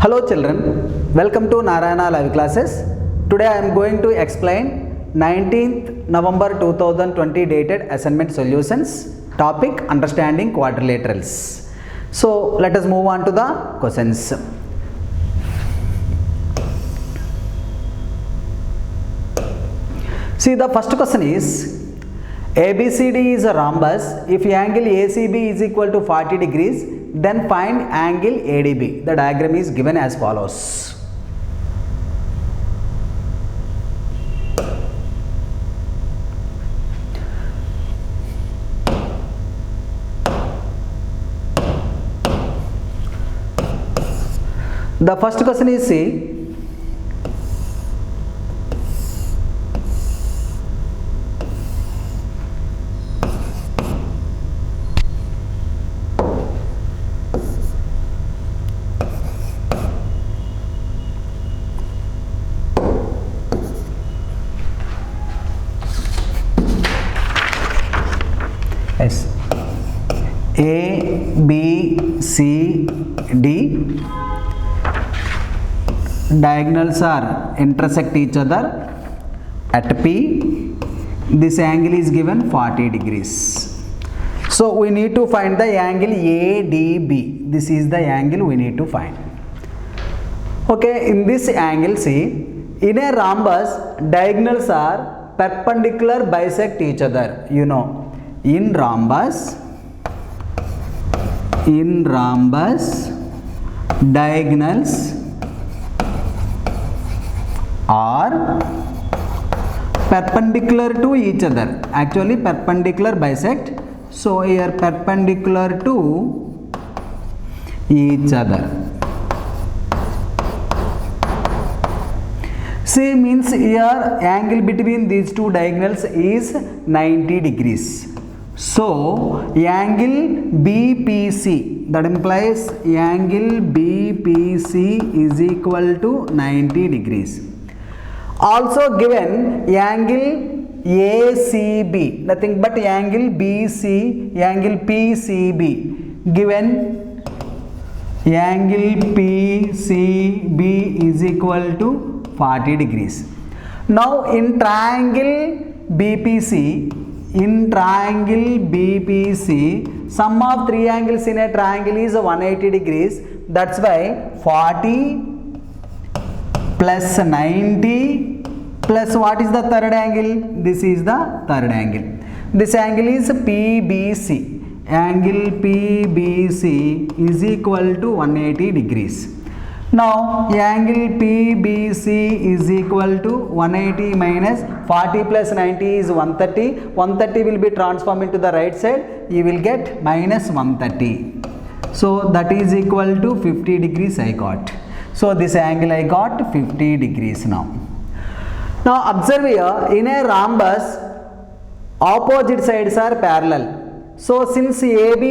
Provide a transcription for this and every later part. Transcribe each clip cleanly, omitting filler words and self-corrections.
Hello children, welcome to Narayana Live Classes. Today I am going to explain 19th November 2020 dated assignment solutions, topic understanding quadrilaterals. So let us move on to the questions. See, the first question is ABCD is a rhombus. If angle ACB is equal to 40 degrees, then find angle ADB. The diagram is given as follows. The first question is, see, yes, A, B, C, D diagonals are intersect each other at P. This angle is given 40 degrees. So we need to find the angle ADB. This is the angle we need to find. Okay, in this angle, see, in a rhombus, diagonals are perpendicular bisect each other. You know, in rhombus, diagonals are perpendicular to each other. Actually, perpendicular bisect. So here perpendicular to each other. See, means here angle between these two diagonals is 90 degrees. So angle BPC, that implies angle BPC is equal to 90 degrees. Also given angle ACB, nothing but angle PCB, given angle PCB is equal to 40 degrees. Now in triangle BPC, sum of three angles in a triangle is 180 degrees. That's why 40 plus 90 plus what is the third angle? This is the third angle. This angle is PBC. Angle PBC is equal to 180 degrees. Now angle PBC is equal to 180 minus 40 plus 90 is 130. 130 will be transformed into the right side. You will get minus 130. So that is equal to 50 degrees I got. So this angle I got 50 degrees now. Now observe here, in a rhombus, opposite sides are parallel. So since AB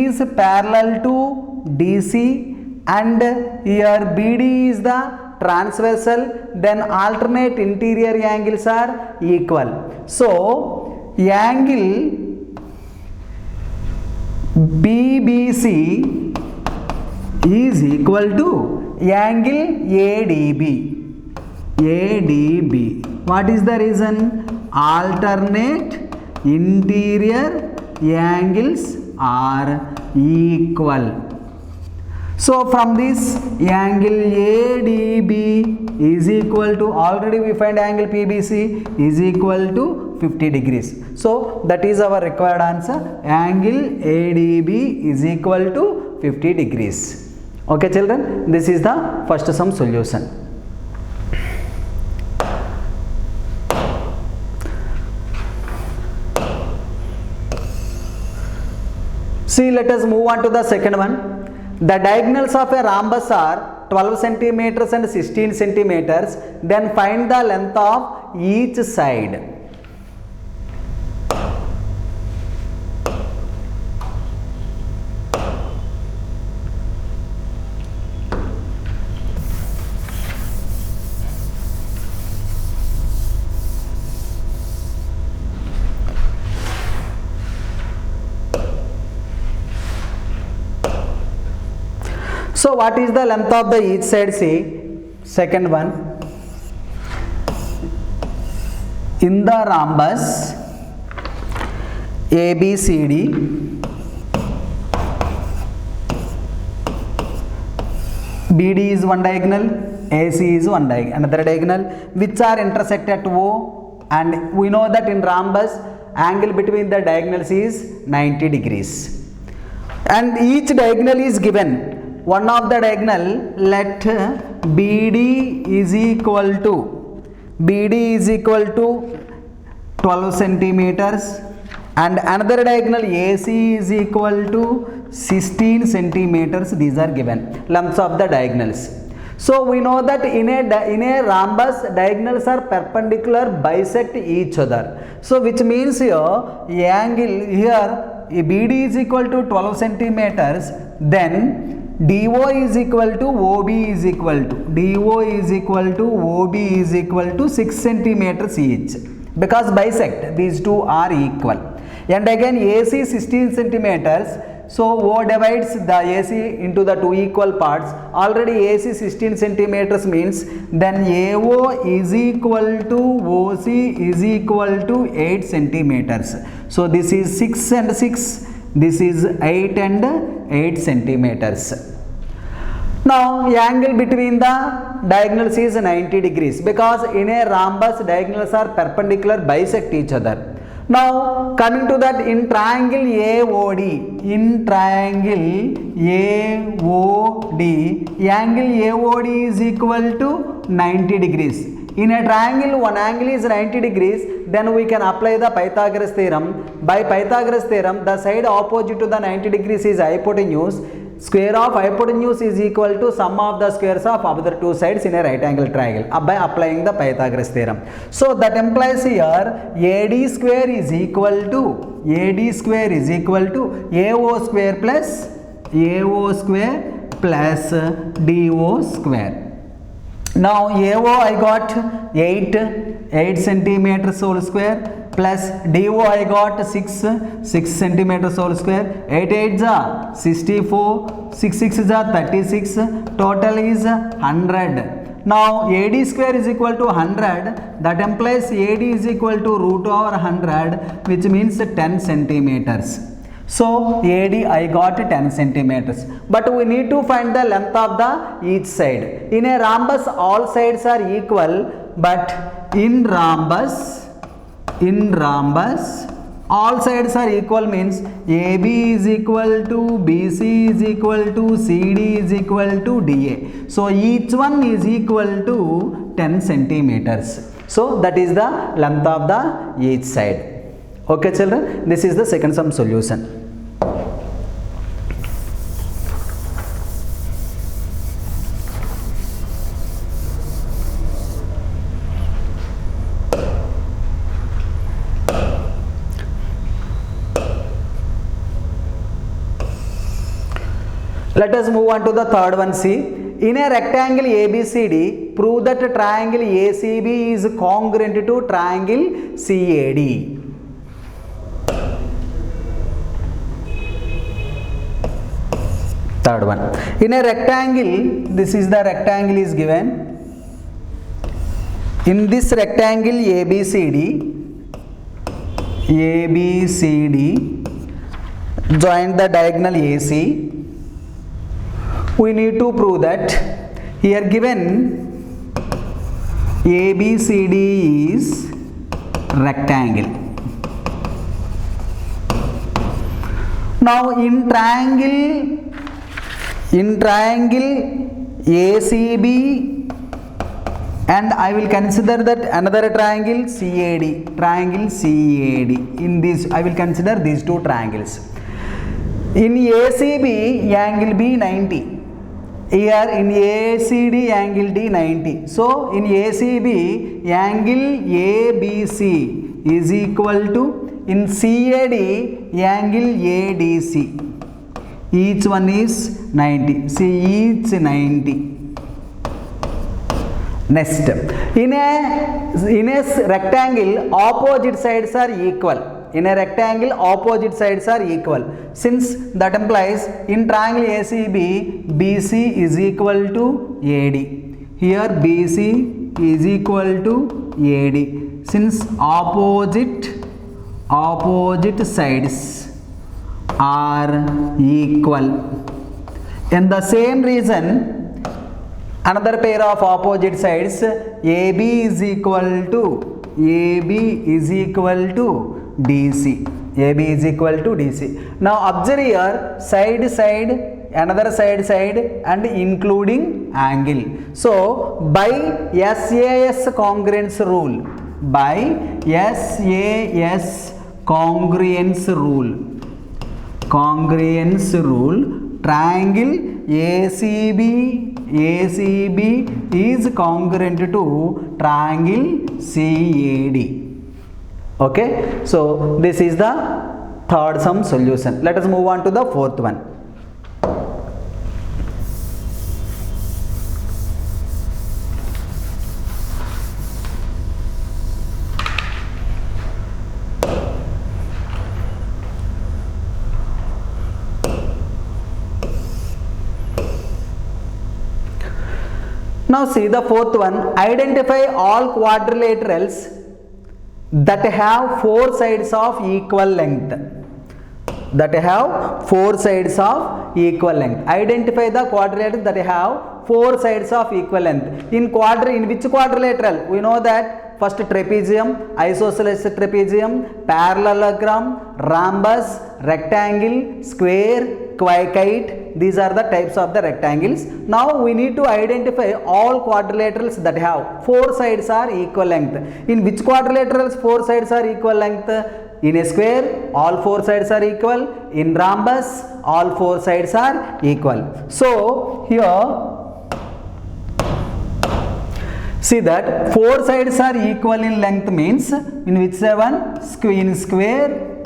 is parallel to DC, and here BD is the transversal, then alternate interior angles are equal. So angle BBC is equal to angle ADB. What is the reason? Alternate interior angles are equal. So from this, angle ADB is equal to, already we find angle PBC is equal to 50 degrees. So that is our required answer. Angle ADB is equal to 50 degrees. Okay children, this is the first sum solution. See, let us move on to the second one. The diagonals of a rhombus are 12 centimeters and 16 centimeters. Then find the length of each side. So what is the length of the each side? See, second one, in the rhombus ABCD, BD is one diagonal, AC is one another diagonal, which are intersect at O, and we know that in rhombus angle between the diagonals is 90 degrees, and each diagonal is given. One of the diagonal, let BD is equal to 12 centimeters, and another diagonal AC is equal to 16 centimeters. These are given lengths of the diagonals. So we know that in a rhombus diagonals are perpendicular, bisect each other. So which means here angle here BD is equal to 12 centimeters, then DO is equal to OB is equal to OB is equal to 6 centimeters each, because bisect these two are equal. And again AC 16 centimeters, so O divides the AC into the two equal parts. Already AC 16 centimeters means then AO is equal to OC is equal to 8 centimeters. So this is 6 and 6, this is 8 and 8 centimeters. Now angle between the diagonals is 90 degrees, because in a rhombus diagonals are perpendicular, bisect each other. Now coming to that, in triangle AOD, angle AOD is equal to 90 degrees. In a triangle, one angle is 90 degrees, then we can apply the Pythagoras theorem. By Pythagoras theorem, the side opposite to the 90 degrees is hypotenuse. Square of hypotenuse is equal to sum of the squares of other two sides in a right angle triangle, by applying the Pythagoras theorem. So that implies here AD square is equal to AO square plus DO square. Now AO I got 8 centimeters whole square, plus DO I got 6 centimeters whole square. 8 8s are 64, 6 6s are 36, total is 100. Now AD square is equal to 100, that implies AD is equal to root over 100, which means 10 centimeters. So AD I got 10 centimeters, but we need to find the length of the each side. In a rhombus all sides are equal, but in rhombus all sides are equal means AB is equal to BC is equal to CD is equal to DA. So each one is equal to 10 centimeters. So that is the length of the each side. Okay children, this is the second sum solution. Let us move on to the third one. See, in a rectangle ABCD, prove that triangle ACB is congruent to triangle CAD. Third one, in a rectangle, this is the rectangle is given. In this rectangle ABCD, join the diagonal AC. We need to prove that here given ABCD is rectangle. Now in triangle ACB, and I will consider that another triangle CAD. In this I will consider these two triangles. In ACB angle B 90. Here in ACD angle D 90. So in ACB angle ABC is equal to, in CAD angle ADC. Each one is 90. See, each 90. Next, in a rectangle opposite sides are equal. In a rectangle, opposite sides are equal. Since that implies in triangle ACB, BC is equal to AD. Here BC is equal to AD. Since opposite sides are equal. In the same reason, another pair of opposite sides, AB is equal to DC. AB is equal to DC. Now observe here, side, another side and including angle. So by SAS congruence rule, triangle ACB is congruent to triangle CAD. Okay, so this is the third sum solution. Let us move on to the fourth one. Now see the fourth one. Identify all quadrilaterals that have four sides of equal length. Identify the quadrilaterals that have four sides of equal length. In which quadrilateral? We know that first trapezium, isosceles trapezium, parallelogram, rhombus, rectangle, square, kite. These are the types of the rectangles. Now we need to identify all quadrilaterals that have four sides are equal length. In which quadrilaterals four sides are equal length? In a square, all four sides are equal. In rhombus, all four sides are equal. So here see that four sides are equal in length means in which one? In square,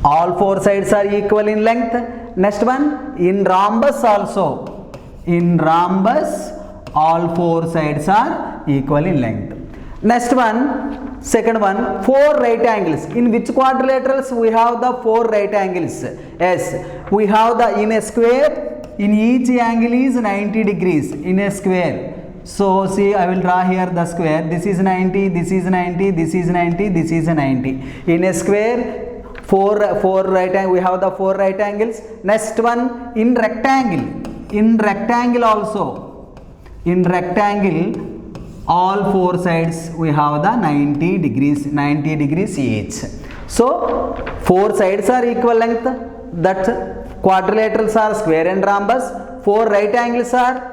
all four sides are equal in length. Next one, in rhombus also. In rhombus, all four sides are equal in length. Next one, second one, four right angles. In which quadrilaterals we have the four right angles? Yes, we have the in a square, in each angle is 90 degrees in a square. So see, I will draw here the square. This is 90, this is 90, this is 90, this is 90. In a square, four right angles, we have the four right angles. Next one, in rectangle also. In rectangle, all four sides we have the 90 degrees each. So four sides are equal length. That quadrilaterals are square and rhombus. Four right angles are,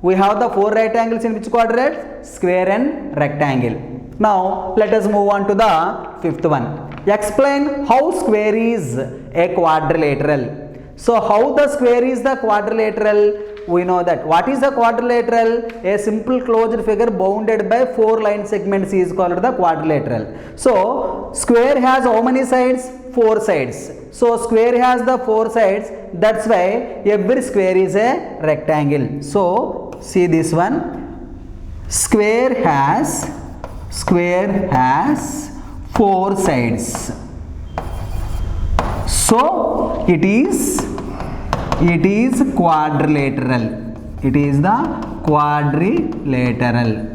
we have the four right angles in which quadrilateral? Square and rectangle. Now let us move on to the fifth one. Explain how square is a quadrilateral. So how the square is the quadrilateral? We know that. What is the quadrilateral? A simple closed figure bounded by four line segments is called the quadrilateral. So square has how many sides? Four sides. So square has the four sides. That's why every square is a rectangle. So see this one. Square has four sides. So it is quadrilateral. It is the quadrilateral.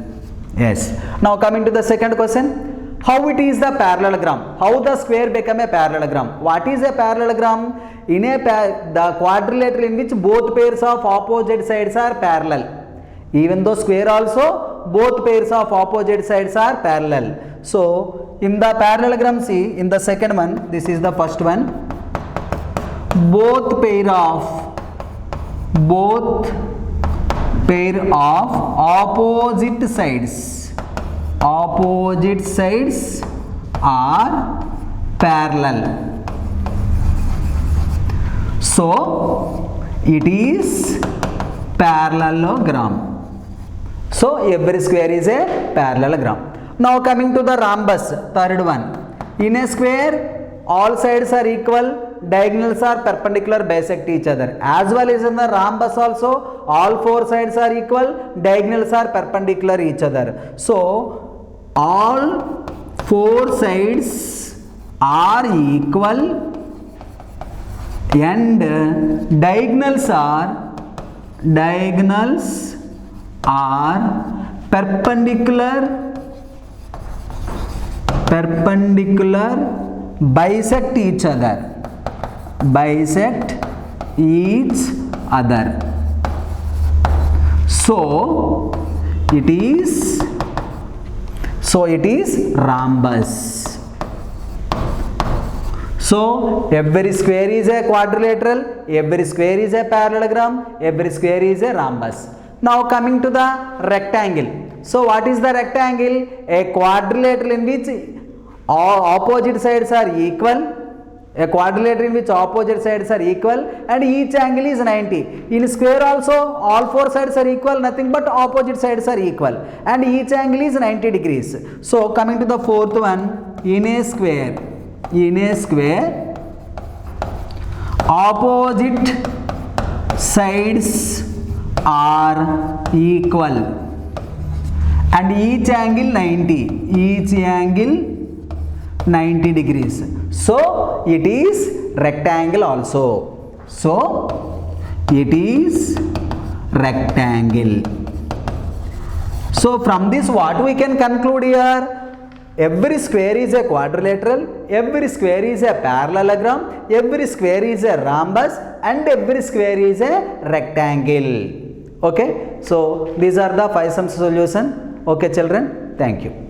Yes. Now coming to the second question. How it is the parallelogram? How the square become a parallelogram? What is a parallelogram? In the quadrilateral in which both pairs of opposite sides are parallel. Even though square also, both pairs of opposite sides are parallel. So in the parallelogram, see in the second one, this is the first one. Both pair of opposite sides are parallel. So it is parallelogram. So every square is a parallelogram. Now coming to the rhombus, third one. In a square, all sides are equal, diagonals are perpendicular, bisect each other. As well as in the rhombus also, all four sides are equal, diagonals are perpendicular each other. So all four sides are equal and diagonals are perpendicular bisect each other. So it is rhombus. So every square is a quadrilateral, every square is a parallelogram, every square is a rhombus. Now coming to the rectangle. So what is the rectangle? A quadrilateral in which all opposite sides are equal. A quadrilateral in which opposite sides are equal and each angle is 90. In square also all four sides are equal, nothing but opposite sides are equal and each angle is 90 degrees. So coming to the fourth one, in a square opposite sides are equal and each angle 90 degrees. So it is rectangle also. So it is rectangle. So from this what we can conclude here? Every square is a quadrilateral, every square is a parallelogram, every square is a rhombus and every square is a rectangle. Okay, so these are the 5 sums solution. Okay children, thank you.